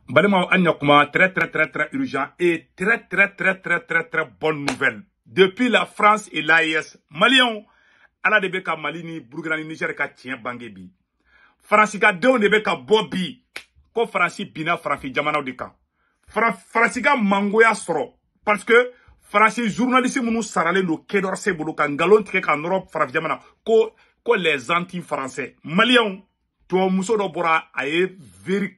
Balima Anyakuma, très urgent et très bonne nouvelle. Depuis la France et l'AES, Maliens, ala de beka Malini, Burkina Niger ka tien bangebi. Fransika de ne beka bobi, ko Fransi bina Franfi jamana de kan. Fransika mangoya soro, parce que Fransi journaliste mounou sarale no kedor se bolo kan galon tike kan Europe Franfi jamana, ko les anti-français. Maliens, to muso do bora aye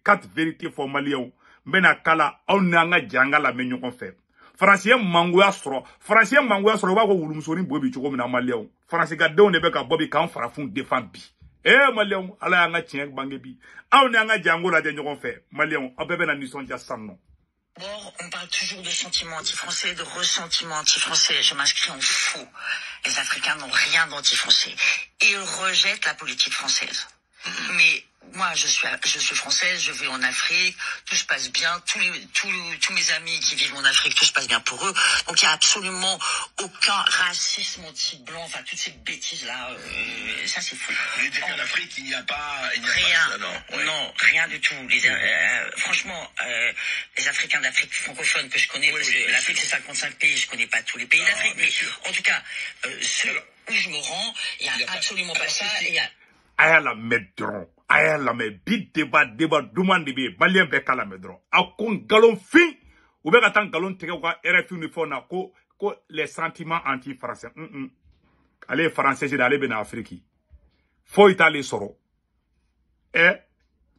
quatre vérité for Maliens. Bena kala on nanga janga la menyo kon fait. Français mangoya soro ba ko wulumsoni bobi choko mina Maliens. Français ga de on be ka bobi kan farafun défend bi. Maliens ala nga tien bange bi. On nanga jango la de kon fait. Maliens obebe na nison ja sanno. Bon, on parle toujours de sentiments anti-français, de ressentiments anti-français. Je m'inscris en faux. Les Africains n'ont rien d'anti-français. Ils rejettent la politique française. Mais moi, je suis française, je vis en Afrique, tout se passe bien, tous mes amis qui vivent en Afrique, tout se passe bien pour eux. Donc il n'y a absolument aucun racisme anti-blanc, enfin toutes ces bêtises-là, ça c'est fou. Vous voulez dire qu'en Afrique, il n'y a pas rien, non, ouais. Non, rien du tout. Franchement, les Africains d'Afrique francophone que je connais, parce que l'Afrique c'est 55 pays, je connais pas tous les pays d'Afrique, mais en tout cas, ceux où je me rends, il n'y a absolument pas ça. Aya la medron, aya la me bit débat duman de bi Malien be kala medron. A kon galon fin ou be katan galon teke ko RFI uniforme ko les sentiments anti-français. Allez français c'est d'aller ben Afrique. Faut Italie soro.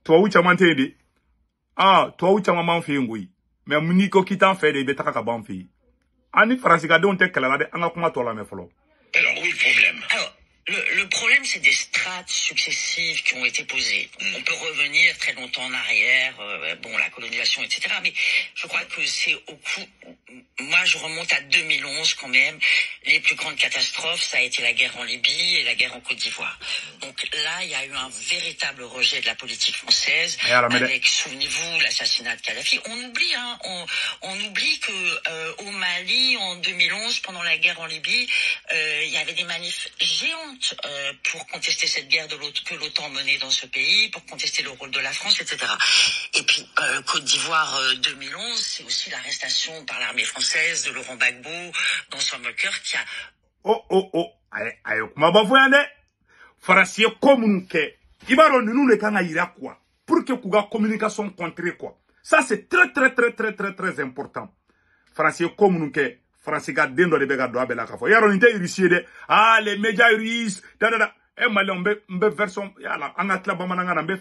Toi ou chamante de. Toi ou chama man fi ngui. Mais muniko kitan fait de betaka ka ban fi. Ani français ga don te kala de anga kuma to la me folo. Alors, où est le problème? Alors, le problème, c'est des strates successives qui ont été posées. On peut revenir très longtemps en arrière, la colonisation, etc. Mais je crois que c'est au coup... Moi, je remonte à 2011 quand même. Les plus grandes catastrophes, ça a été la guerre en Libye et la guerre en Côte d'Ivoire. Donc là, il y a eu un véritable rejet de la politique française avec, souvenez-vous, l'assassinat de Kadhafi. On oublie que au Mali, en 2011, pendant la guerre en Libye, il y avait des manifs géantes pour contester cette guerre que l'OTAN menait dans ce pays, pour contester le rôle de la France, etc. Et puis, Côte d'Ivoire 2011, c'est aussi l'arrestation par l'armée française de Laurent Gbagbo dans son cœur qui a... Ayo, kuma ba foyane. Farasiye communiqué. Ibaro nous le kanga ira quoi. Pour que kuga communication contre quoi. Ça c'est très important. Farasiye communiqué. Farasiye ga dendo de bega do abela kafo. Yaro nite irisiye de. Les médias iris. Malien mbe version yala angatla bamananga na mbe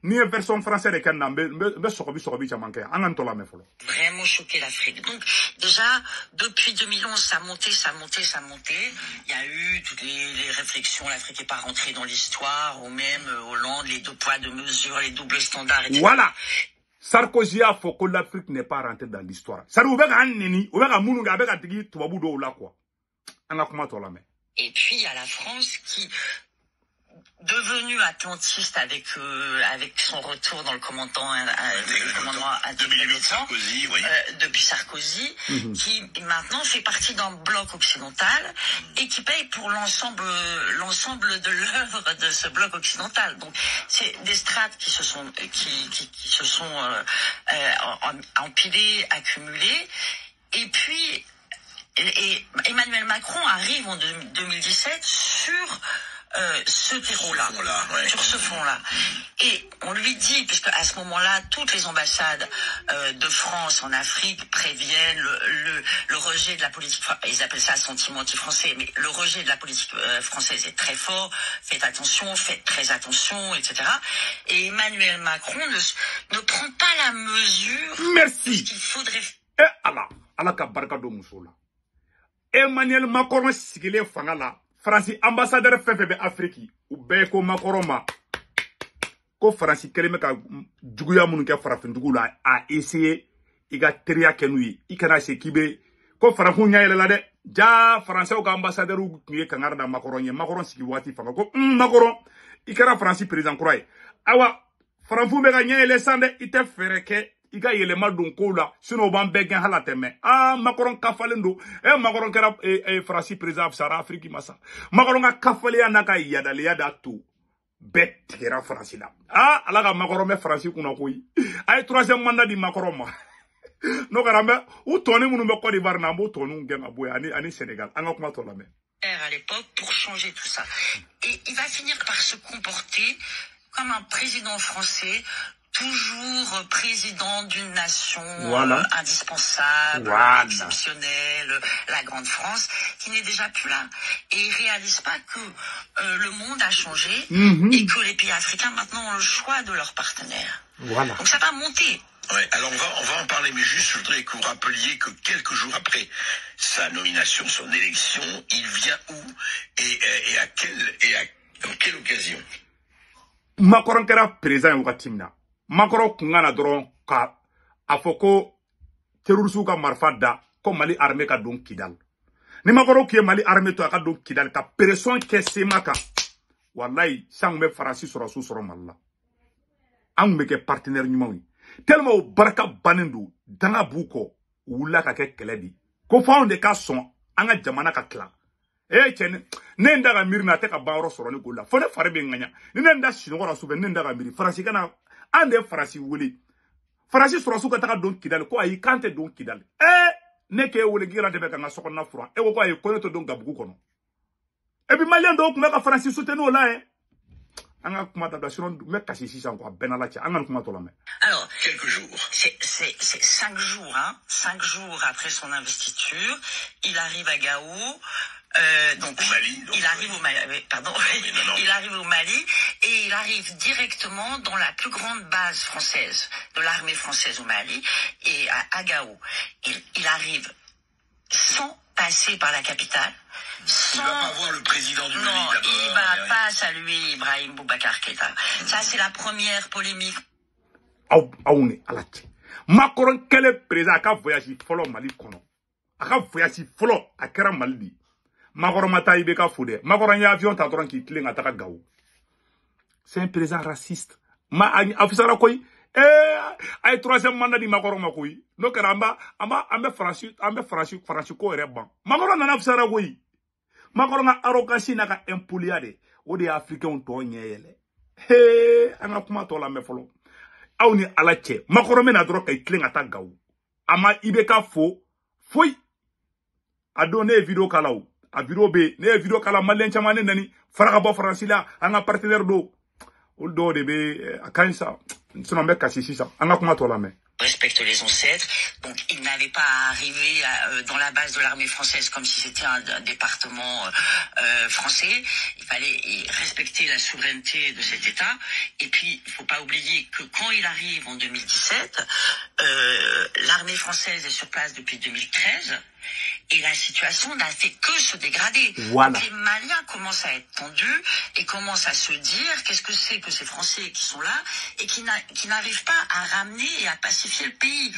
ni version française de kan mbe sokobi chamanke angantola me folo. Vraiment choqué l'Afrique. Donc déjà depuis 2011 ça montait. Il y a eu toutes les réflexions, l'Afrique n'est pas rentrée dans l'histoire, ou même Hollande, les deux poids deux mesures, les doubles standards, etc. Voilà. Sarkozy a fait que l'Afrique n'est pas rentrée dans l'histoire. Ça nous veut gagner, on veut munu ga bega tigi tubabu do la quoi. Anga kuma tola me. Et puis il y a la France qui, devenu atlantiste avec son retour dans le commandement intégré de l'OTAN, depuis Sarkozy, qui maintenant fait partie d'un bloc occidental et qui paye pour l'ensemble de l'œuvre de ce bloc occidental. Donc c'est des strates qui se sont empilées, accumulées, et puis Emmanuel Macron arrive en 2017 sur ce terreau-là, sur ce fond-là. Et on lui dit, puisque à ce moment-là, toutes les ambassades de France en Afrique préviennent le rejet de la politique, ils appellent ça sentiment anti-français, mais le rejet de la politique française est très fort, faites très attention, etc. Et Emmanuel Macron ne prend pas la mesure. Merci. Qu'il faudrait... Allah ka barka do musola. Emmanuel Macron sigile fangala. France ambassadeur FFB Afrique ou beko Makoroma ko France keleme ka juguya munu ke farafin dugula a essayer iga teria kenui ikana se kibe ko farafu nyaayela la de ja français ko ambassadeur u kiye kangar da Macron sigi wati fanga ko Macron ikara France président croy awa farafu be ga nyaayele sande ite fereke iga yelema don ko la sino ban begen halateme Macron kafalendo Macron kera France président sara Afrique massa Macron ga kafale anaka yada to bɛɛ tigɛra Faransi la. Ah, ala ka Macron bɛ Faransi kunna koyi. A ye 3e mandat di Macron ma. No karambe, ou toni mounou me Côte d'Ivoire na bo toni gen aboué ani Sénégal. An ga kuma to la mais. À l'époque pour changer tout ça. Et il va finir par se comporter comme un président français, toujours président d'une nation indispensable, exceptionnelle, la grande France, qui n'est déjà plus là. Et il réalise pas que le monde a changé et que les pays africains maintenant ont le choix de leurs partenaires. Voilà. Donc ça va monter. Ouais, alors on va en parler, mais juste je voudrais que vous rappeliez que quelques jours après sa nomination, son élection, il vient où et à quelle occasion? Macron kera président wakati mina. Macron kungana doron ka afoko terroristes ka marfa da ko Mali armée ka don Kidal. Ni Macron ki Mali armée to ka don Kidal ka pression ke semaka. Wallahi sang me Faransi soro su soro Malla. Ang me ke partenaire nyumawi. Tellement au baraka banendu danga buko wula ka ke keledi. Ko faon de ka son anga jamana ka kla. Chen ne ndaga mirna te ka bawro soro ni gola. Fone fare be nganya. Ni nda shinogora sube ne ndaga miri. Faransi kana ande Faransi wuli. Faransi soro su ka taka don Kidal ko ayi kante don Kidal. Ne ke wule gira de be ka ngasoko na fura. E ko ayi kono to don gabugu kono. E bi malien do kuma ka Faransi soutenu la Alors, quelques jours. C'est 5 jours, hein. 5 jours après son investiture, il arrive à Gao. Donc, au Mali, donc, il arrive au Mali, pardon, il arrive au Mali et il arrive directement dans la plus grande base française de l'armée française au Mali et à Gao. Il arrive sans passer par la capitale. Il va pas voir le président du Mali d'abord. Non, il va pas saluer Ibrahim Boubacar Keïta. Ça, c'est la première polémique. Aoune, alati. Macron, quel est président a voyagé follow Mali kono. A voyagé follow à Kera Mali. Macron mata ibeka foude. Macron y a avion t'attend qui cling à Gao. C'est un président raciste. Ma officier la koi. Ay 3e mandat di Macron makoi. No karamba, ambe Francis ko reban. Macron na officier la koi. Macron a arrogance na ka impuliade. O de africain to nyele. Anga kuma to la me folo. Awni alache. Macron me na dro kay cling ata Gao. Ama ibeka fo. Foi. A donné vidéo kalaw. A vidéo be, ne vidéo kala malien chamane nani. Faraka bo Francis la, anga partenaire do. Ou do de be, a kansa. Sinon me kasi sisa. Anga kuma to la me. Respecte les ancêtres, donc il n'avait pas à arriver dans la base de l'armée française comme si c'était un département français. Il fallait respecter la souveraineté de cet État. Et puis, il faut pas oublier que quand il arrive en 2017, l'armée française est sur place depuis 2013. Et la situation n'a fait que se dégrader. Voilà. Les Maliens commencent à être tendus et commencent à se dire qu'est-ce que c'est que ces Français qui sont là et qui n'arrivent pas à ramener et à pacifier le pays.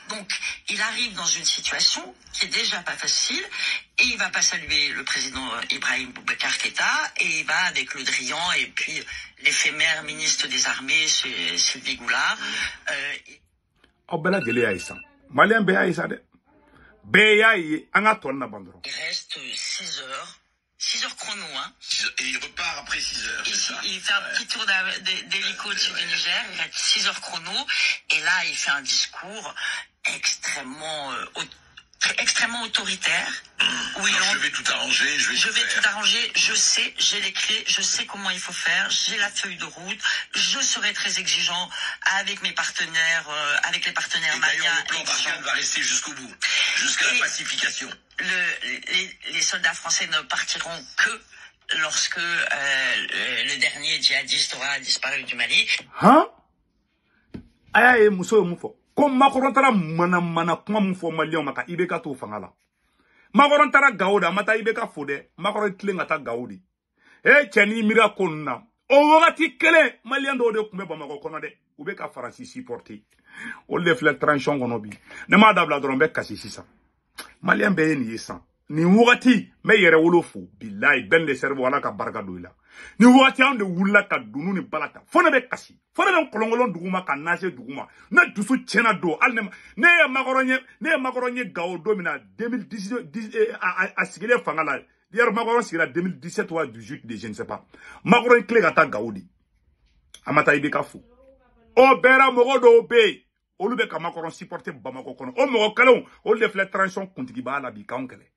Donc, il arrive dans une situation qui est déjà pas facile et il va pas saluer le président Ibrahim Boubacar Keïta et il va avec Le Drian et puis l'éphémère ministre des Armées, Sylvie Goulard. Malien be aïssa de. Il reste 6 heures chrono, hein. Et il repart après 6 heures. Il fait un petit tour d'hélico au-dessus du Niger, il reste 6 heures chrono, et là il fait un discours extrêmement autoritaire. Je vais tout arranger, tout arranger, je sais, j'ai les clés, je sais comment il faut faire, j'ai la feuille de route, je serai très exigeant avec mes partenaires, avec les partenaires maliens. Le plan Barkhane va rester jusqu'au bout, jusqu'à la pacification. Les soldats français ne partiront que lorsque le dernier djihadiste aura disparu du Mali. Hein? Aïe, Mousso Moufo. Comme Macron tara mana kuma mufo Malien maka ibeka to fangala. Macron tara Gao mata ibeka fode. Macron tling ata Gao di. Cheni mira konna. O wakati kele Malien do de kumbe Bamako kono de. Ubeka Faransi supporté. O le fle tranchon kono bi. Ne ma dabla drombe kasi sisa. Malien be ni yesan. Ni wakati me yere wolofu billahi ben le servo wala ka barka do ila. Ni wakati ande wula ka dunu ni balata. Fone be kasi. Fone be kolongolon duguma ka nase duguma. Na dusu chena do. Alne ne Magoronye Gao domina 2010 a sigile fangala. Hier Magoron sigila 2017 ou 18 je ne sais pas. Magoron clé gata Gao di. Amata Ibeka fou. O bera mogo do be. Olu be ka Macron supporter Bamako kono. O mogo kalon. O le fle transition kuntigi ba la bi ka onkele.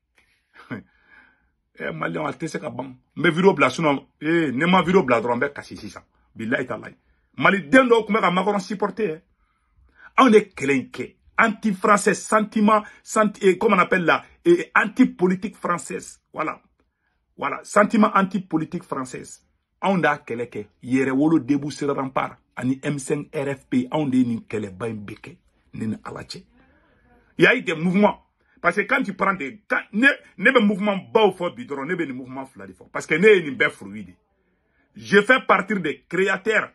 Malian al tese ka bang. Me video bla suno. Ne ma video bla dron be kasi sisa. Billahi talay. Mali dendo kuma ka Macron supporter. On est kelenke. Anti-français, sentiment, comment on appelle là, anti-politique française. Voilà. Voilà. Sentiment anti-politique française. On a keleke. Yere wolo debu sur rempart. Ani M5 RFP. On a ni kele bain beke. Nene alache. Il y a eu des mouvements. Parce que quand tu prends des, ne mouvement bas au fort bidron, ne be mouvement fladifort. Parce que ne ni be fruidi. Je fais partir des créateurs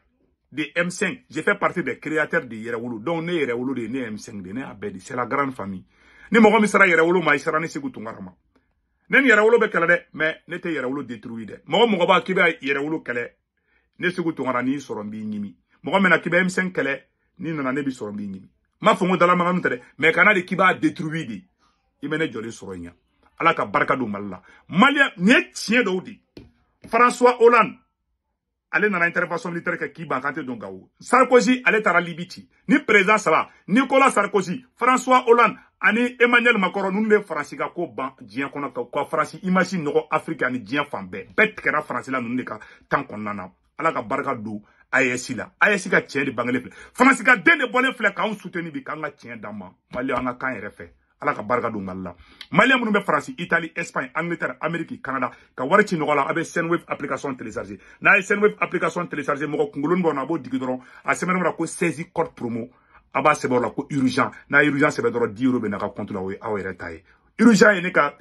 de M5. Je fais partie des créateurs de Yerewolo. Donc, ne Yerewolo de ne M5 de ne Abedi. C'est la grande famille. Ni mogo mi sera Yerewolo ma isera ni sigu tungarama. Ne Yerewolo be kele de, mais ne te Yerewolo détruit de. Mogo ba kibe Yerewolo kele. Ne sigu tungara ni sorombi nyimi. Mogo mena kibe M5 kele. Ni nana ne bi sorombi nyimi. Ma fongo dala ma mutade. Mais kana de kiba détruit de. Imene joli soronya. Ala ka barka do malla. Malia ne tien do di. François Hollande. Ale nana intervention militaire qui bankante donc gawo. Sarkozy ale tara Libiti. Ni président ça Nicolas Sarkozy, François Hollande, ani Emmanuel Macron nous ne France ka ko ban dien kono ko France imagine no Afrique ni dien fambe. Bet kera France la nous ne ka tant qu'on nana. Ala ka barka do AES la. AES ka tien de bangale. France ka den de bonne flek ka on soutenir bi kanga tien dama. Mali anga kan refe. Ala ka barka do malla. Mali amunu be France, Italie, Espagne, Angleterre, Amérique, Canada. Ka warchi nogola abe Sendwave application téléchargée. Na Sendwave application téléchargée mo ko ngulon bona bo digidoro. A semaine mo ko saisi code promo. Aba sebo la ko urgent. Na urgent sebe doro 10 € be na ka compte la we awere taye. Urgent ne ka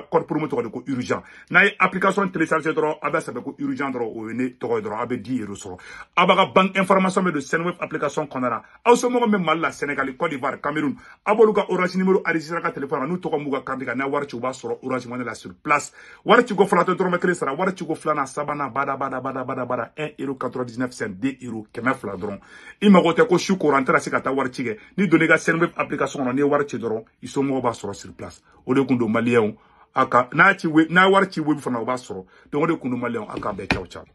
code promo to ko urgent. Na application téléchargée doro aba sebe ko urgent doro o ne to doro abe 10 € so. Aba ka bank information de Sendwave application konara. Awso mo me mal la Sénégal, Côte d'Ivoire, Cameroun. Aboluka orange numéro enregistré ka téléphone nous to ko muga kandika na warchi ba soro orange money la sur place. Warchi go flato doro me sara warchi go flana sabana bada 1,99 €, 2 € kema fladron. Ima gote ko shu ko rentrer se kata warchi ge. Ni donner ga Sendwave application on ne warchi doro iso mo ba soro sur place. Ode kundo malien aka na warchi web fana ba soro. Donc ode kundo malien aka be ciao ciao.